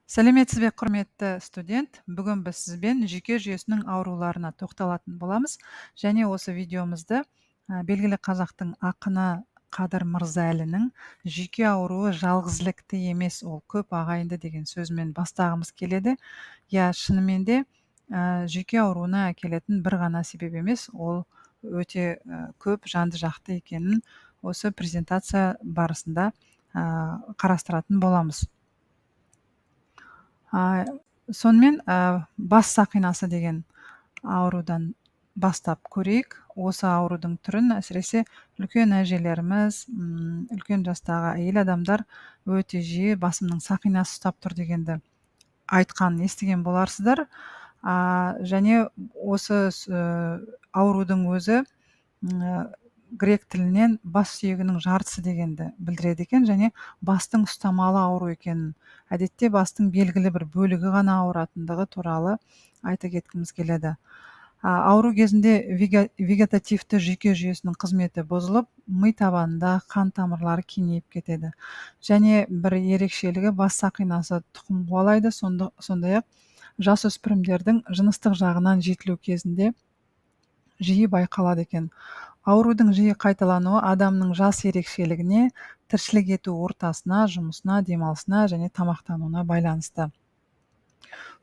Сәлеметсіз бе, құрметті студент? Бүгін біз сізбен жүйке жүйесінің ауруларына тоқталатын боламыз. Және осы видеомызды белгілі қазақтың ақыны Қадыр Мырзалінің жүйке ауруы жалғызілікті емес, ол көп ағайынды деген сөзімен бастағымыз келеді. Шынымен де жүйке ауруына әкелетін бір ғана себеп емес, ол өте көп жанды жақты екенін осы презентация барысында қарастыратын боламыз. Сонымен бас сақинасы деген аурудан бастап көрейік. Осы аурудың түрін әсіресе үлкен әжелеріміз, үлкен жастағы әйел адамдар өте жиі басымның сақинасы ұстап тұр дегенді айтқанын естіген боларсыздар. Және осы аурудың өзі грек тілінен бас сүйегінің жартысы дегенді білдіреді екен, және бастың ұстамалы ауру екенін, әдетте бастың белгілі бір бөлігі ғана ауыратындығы туралы айта кеткіміз келеді. Ауру кезінде вегетативті жүйке жүйесінің қызметі бұзылып, ми табанында қан тамырлары кеңейіп кетеді. Және бір ерекшелігі, бас сақинасы тұқым қуалайды, сондай-ақ жасөспірімдердің жыныстық жағынан жетілу кезінде жиі байқалады екен. Аурудың жиі қайталануы адамның жас ерекшелігіне, тіршілік ету ортасына, жұмысына, демалысына және тамақтануына байланысты.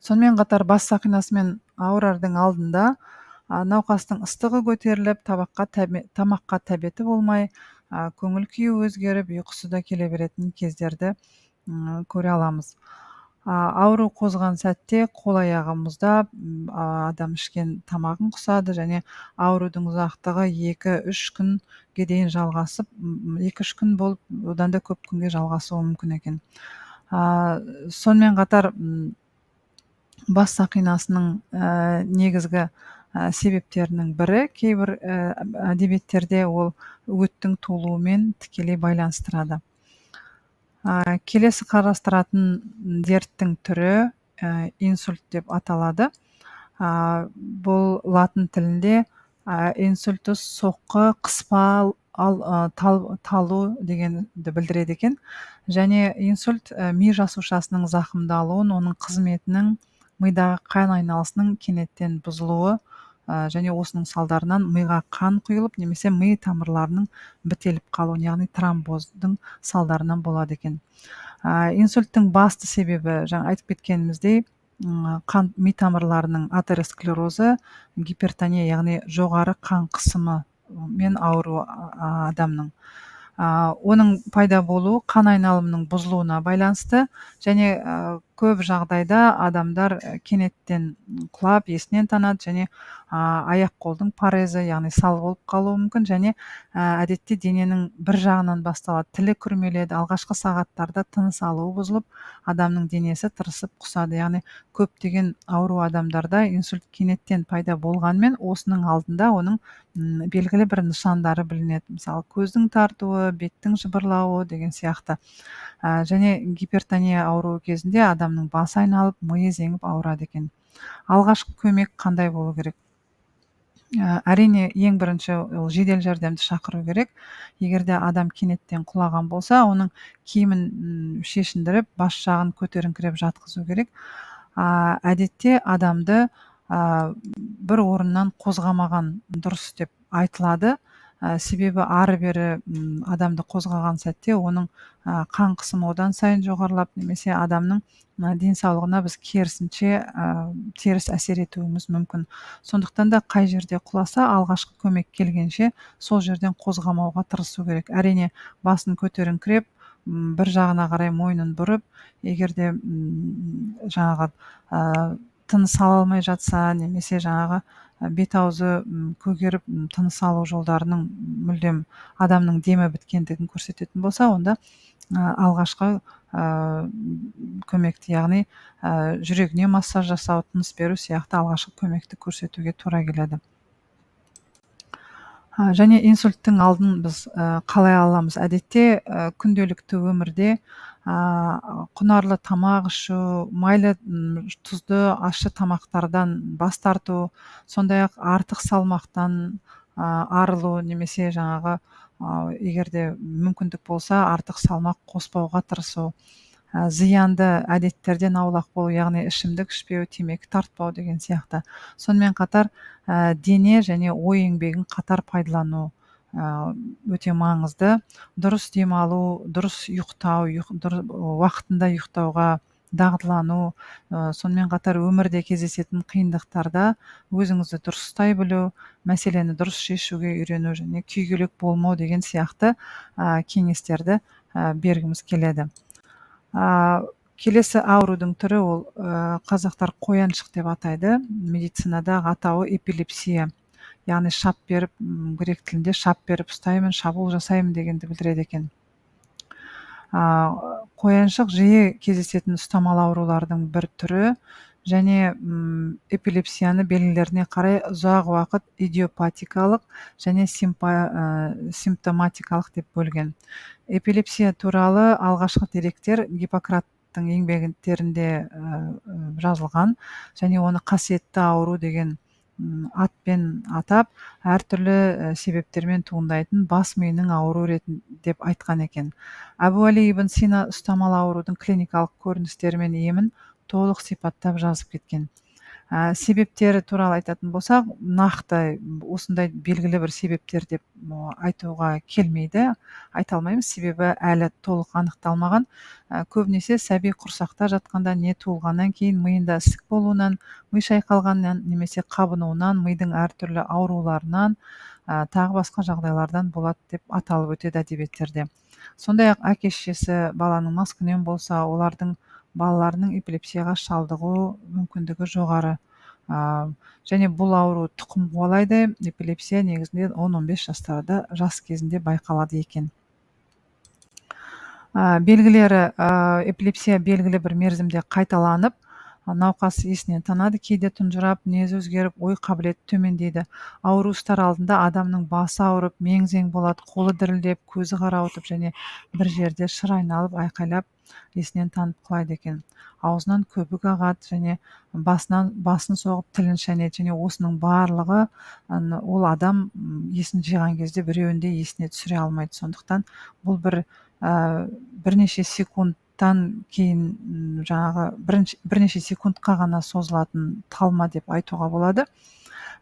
Сонымен қатар бас сақинасымен ауырардың алдында науқастың ыстығы көтеріліп, тамаққа тәбеті болмай, көңіл күйі өзгеріп, ұйқысы да келе беретін кездерді көре аламыз. Ауру қозған сәтте қол аяғы мұздап, адам ішкен тамағын құсады, және аурудың ұзақтығы 2-3 күнге дейін жалғасып, 2-3 күн болып, одан да көп күнге жалғасуы мүмкін екен. Сонымен қатар бас сақинасының негізгі себептерінің бірі, кейбір әдебиеттерде ол өттің толуымен тікелей байланыстырады. Келесі қарастыратын дерттің түрі инсульт деп аталады. Бұл латын тілінде инсультус соққы, қыспа, талу дегенді білдіреді екен. Және инсульт ми жасушасының зақымдалуын, оның қызметінің, мидағы қан айналысының кенеттен бұзылуы, және осының салдарынан миға қан құйылып, немесе ми тамырларының бітеліп қалуы, яғни тромбоздың салдарынан болады екен. Инсульттің басты себебі, жаңа айтып кеткеніміздей, ми тамырларының атеросклерозы, гипертония, яғни жоғары қан қысымы мен ауыру адамның. Оның пайда болуы қан айналымының бұзылуына байланысты, және көп жағдайда адамдар кенеттен құлап, есінен танады, және аяқ қолдың парезі, яғни сал болып қалуы мүмкін, және әдетте дененің бір жағынан басталады, тілі күрмеледі, алғашқы сағаттарда тыныс алуы бұзылып, адамның денесі тырысып құсады. Яғни көптеген ауру адамдарда инсульт кенеттен пайда болғанмен, осының алдында оның белгілі бір нышандары білінеді. Мысалы, көздің тартуы, беттің жыбырлауы деген сияқты. Және гипертония ауруы кезінде адамның басы айналып, миы зеңіп ауырады екен. Алғашқы көмек қандай болу керек? Әрине, ең бірінші ол жедел жәрдемді шақыру керек. Егерде адам кенеттен құлаған болса, оның киімін шешіндіріп, бас жағын көтеріңкіреп жатқызу керек. Әдетте адамды бір орыннан қозғамаған дұрыс деп айтылады. Себебі ары-бері адамды қозғаған сәтте оның қан қысымы одан сайын жоғарылап, немесе адамның денсаулығына біз керісінше теріс әсер етуіміз мүмкін. Сондықтан да қай жерде құласа, алғашқы көмек келгенше сол жерден қозғамауға тырысу керек. Әрине, басын көтеріңкіреп, бір жағына қарай мойнын бұрып, егерде жаңағы тыныс ала алмай жатса, немесе жаңағы бет-аузы көгеріп, тыныс алу жолдарының мүлдем адамның демі біткендігін көрсететін болса, онда алғашқы көмекті, яғни жүрегіне массаж жасау, тыныс беру сияқты алғашқы көмекті көрсетуге тура келеді. Және инсульттің алдын біз қалай аламыз? Әдетте күнделікті өмірде құнарлы тамақ ішу, майлы, тұзды, ащы тамақтардан бас тарту, сондай-ақ артық салмақтан арылу, немесе жаңағы егерде мүмкіндік болса, артық салмақ қоспауға тырысу. зиянды әдеттерден аулақ болу, яғни ішімдік ішпеу, темекі тартпау деген сияқты. Сонымен қатар дене және ой еңбегін қатар пайдалану өте маңызды. Дұрыс демалу, дұрыс ұйықтау, уақытында ұйықтауға дағдылану, сонымен қатар өмірде кездесетін қиындықтарда өзіңізді дұрыс ұстай білу, мәселені дұрыс шешуге үйрену және күйгелек болмау деген сияқты кеңестерді бергіміз келеді. Келесі аурудың түрі ол қазақтар қояншық деп атайды. Медицинадағы атауы эпилепсия. Яғни шап беріп, грек тілінде шап беріп ұстаймын, шабуыл жасаймын дегенді білдіреді екен. Қояншық жиі кездесетін ұстамалы аурулардың бір түрі және эпилепсияны белгілеріне қарай ұзақ уақыт идиопатикалық және симптоматикалық деп бөлген. Эпилепсия туралы алғашқы деректер Гиппократтың еңбектерінде жазылған және оны қасиетті ауру деген атпен атап, әртүрлі себептермен туындайтын бас миының ауру деп айтқан екен. Әбу Али ибн Сина ұстамалы аурудың клиникалық көріністері мен емін толық сипаттап жазып кеткен. Себептері туралы айтатын болсақ, нақты осындай белгілі бір себептер деп айтуға келмейді, айта алмаймыз, себебі әлі толық анықталмаған. Көбінесе сәби құрсақта жатқанда не туылғаннан кейін миында ісік болуынан, ми шайқалғаннан немесе қабынуынан, мидың әртүрлі ауруларынан, тағы басқа жағдайлардан болады деп аталып өтеді әдебиеттерде. Сондай-ақ әке-шешесі баланың маскүнем болса, олардың балаларының эпилепсияға шалдығу мүмкіндігі жоғары. Және бұл ауру тұқым қуалайды. Эпилепсия негізінде 10-15 жастарда жас кезінде байқалады екен. Белгілері, эпилепсия белгілі бір мерзімде қайталанып, науқас есінен танады, кейде тұнжырап, мінезі өзгеріп, ой қабілеті төмендейді. Ауру ұстар алдында адамның басы ауырып, мең-зең болады, қолы дірілдеп, көзі қарауытып және бір жерде шыр айналып, айқайлап, есінен танып құлайды екен. Аузынан көбік ағады және басын соғып тілін шайнайды және осының барлығы ол адам есін жиған кезде біреуінде есіне түсіре алмайды. Сондықтан бұл бірнеше секундтан кейін жаңағы бірнеше секундқа ғана созылатын талма деп айтуға болады.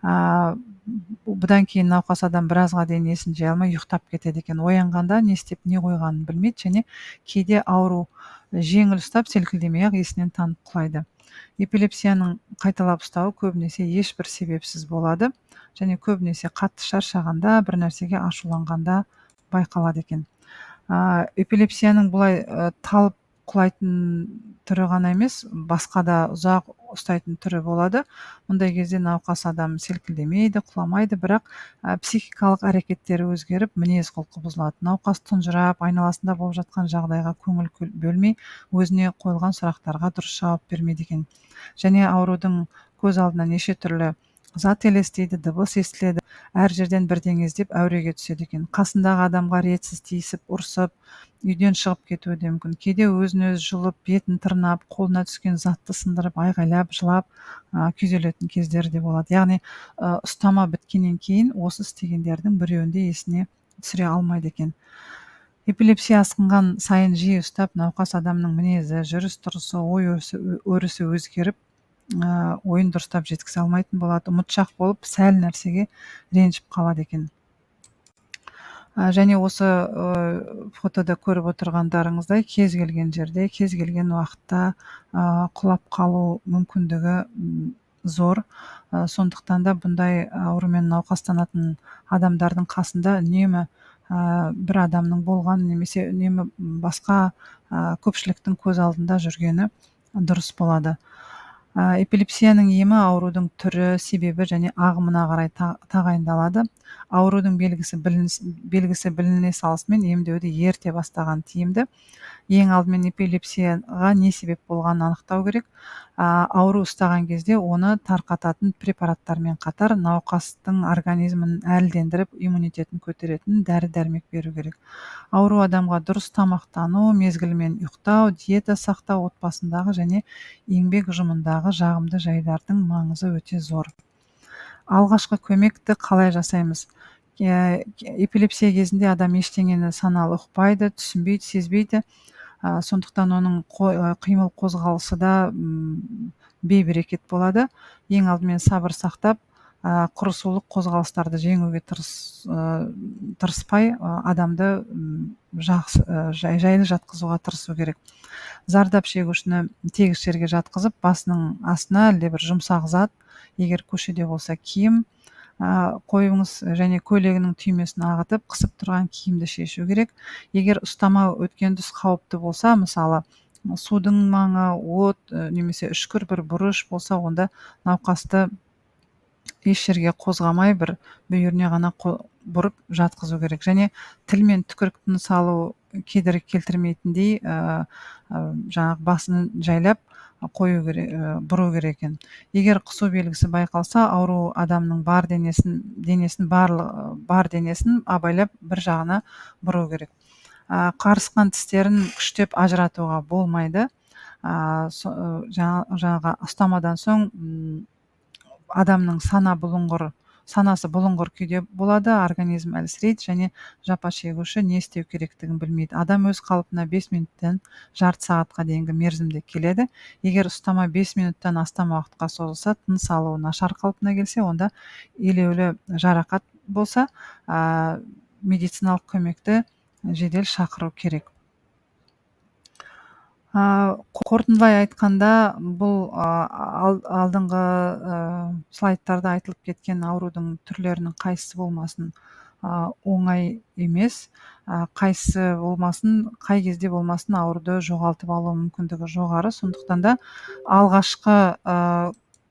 Бұдан кейін науқас адам біразға дейін есін жия алмай ұйықтап кетеді екен. Оянғанда не істеп не қойғанын білмейді және кейде ауру жеңіл ұстап селкілдемей-ақ есінен танып құлайды. Эпилепсияның қайталап ұстауы көбінесе ешбір себепсіз болады және көбінесе қатты шаршағанда, бір нәрсеге ашуланғанда байқалады екен. Эпилепсияның бұлай талып құлайтын түрі ғана емес, басқа да ұзақ ұстайтын түрі болады. Мұндай кезде науқас адам селкілдемейді, құламайды, бірақ психикалық әрекеттері өзгеріп, мінез құлқы бұзылады. Науқас тұнжырап, айналасында болып жатқан жағдайға көңіл бөлмей, өзіне қойылған сұрақтарға дұрыс жауап бермейді екен. Және аурудың көз алдына неше түрлі зат елестейді, дыбыс естіледі, әр жерден бірдеңе іздеп әуреге түседі екен. Қасындағы адамға ретсіз тиісіп, ұрсып, үйден шығып кетуі де мүмкін. Кейде өзін-өзі жұлып, бетін тырнап, қолына түскен затты сындырып, айғайлап, жылап, күйзелетін кездері де болады. Яғни ұстама біткеннен кейін осы істегендердің біреуінде есіне түсіре алмайды екен. Эпилепсия асқынған сайын жиі ұстап, науқас адамның мінезі, жүріс-тұрысы, ой өрісі өзгеріп, ойын дұрыстап жеткізе алмайтын болады, ұмытшақ болып, сәл нәрсеге ренжіп қалады екен. Және осы фотода көріп отырғандарыңыздай кез келген жерде, кез келген уақытта құлап қалу мүмкіндігі зор. Сондықтан да бұндай аурумен науқастанатын адамдардың қасында үнемі бір адамның болғаны немесе үнемі басқа көпшіліктің көз алдында жүргені дұрыс болады. Эпилепсияның емі аурудың түрі, себебі және ағымына қарай тағайындалады. Аурудың белгісі біліне салысымен емдеуді ерте бастаған тиімді. Ең алдымен эпилепсияға не себеп болғанын анықтау керек. Ауру ұстаған кезде оны тарқататын препараттармен қатар науқастың организмін әлдендіріп, иммунитетін көтеретін дәрі-дәрмек беру керек. Ауру адамға дұрыс тамақтану, мезгілімен ұйықтау, диета сақтау, отбасындағы және еңбек ұжымындағы жағымды жайлардың маңызы өте зор. Алғашқы көмекті қалай жасаймыз? Эпилепсия кезінде адам ештеңені саналы ұқпайды, түсінбейді, сезбейді. сондықтан оның қимыл қозғалысы да бейберекет болады. Ең алдымен сабыр сақтап, құрысулық қозғалыстарды жеңуге тырыспай, адамды жақсы жайлы жатқызуға тырысу керек. Зардап шегушіні тегіс жерге жатқызып, басының астына әлде бір жұмсақ зат, егер көшеде болса киім қойыңыз және көйлегінің түймесін ағытып, қысып тұрған киімді шешу керек. Егер ұстамау өткен тұс қауіпті болса, мысалы судың маңы, от немесе үшкір бір бұрыш болса, онда науқасты еш жерге қозғамай, бір бүйіріне ғана бұрып жатқызу керек. Және тілмен түкірік тыныс алу кедергі келтірмейтіндей жаңағы басын жайлап қою керек, бұру керек екен. Егер құсу белгісі байқалса, ауру адамның бар денесін абайлап бір жағына бұру керек. Қарысқан тістерін күштеп ажыратуға болмайды. Жаңағы ұстамадан соң адамның санасы бұлыңғыр күйде болады, организм әлсірейді және жапа шегуші не істеу керектігін білмейді. Адам өз қалпына 5 минуттан жарты сағатқа дейінгі мерзімде келеді. Егер ұстама 5 минуттан астам уақытқа созылса, тыныс алуы нашар қалпына келсе, онда елеулі жарақат болса, медициналық көмекті жедел шақыру керек. Қорытындылай айтқанда, бұл алдыңғы слайдтарда айтылып кеткен аурудың түрлерінің қайсысы болмасын оңай емес. Қайсысы болмасын, қай кезде болмасын ауруды жоғалтып алу мүмкіндігі жоғары. Сондықтан да алғашқы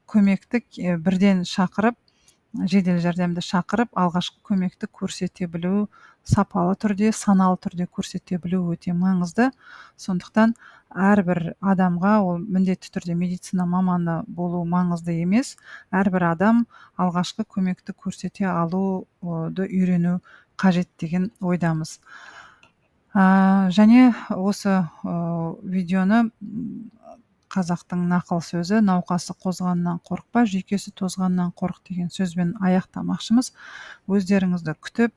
көмекті бірден шақырып, жедел жәрдемді шақырып, алғашқы көмекті көрсете білу, сапалы түрде, саналы түрде көрсете білу өте маңызды. Сондықтан әрбір адамға ол міндетті түрде медицина маманы болу маңызды емес. Әрбір адам алғашқы көмекті көрсете алуды үйрену қажет деген ойдамыз. Және осы видеоны қазақтың нақыл сөзі науқасы қозғаннан қорықпа, жүйкесі тозғаннан қорық деген сөзбен аяқтамақшымыз. Өздеріңізді күтіп,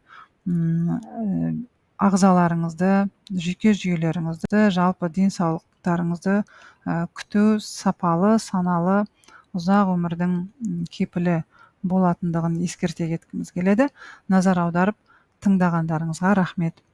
ағзаларыңызды, жүйке жүйелеріңізді, жалпы денсаулықтарыңызды күту сапалы, саналы, ұзақ өмірдің кепілі болатындығын ескерте кеткіміз келеді. Назар аударып тыңдағандарыңызға рахмет.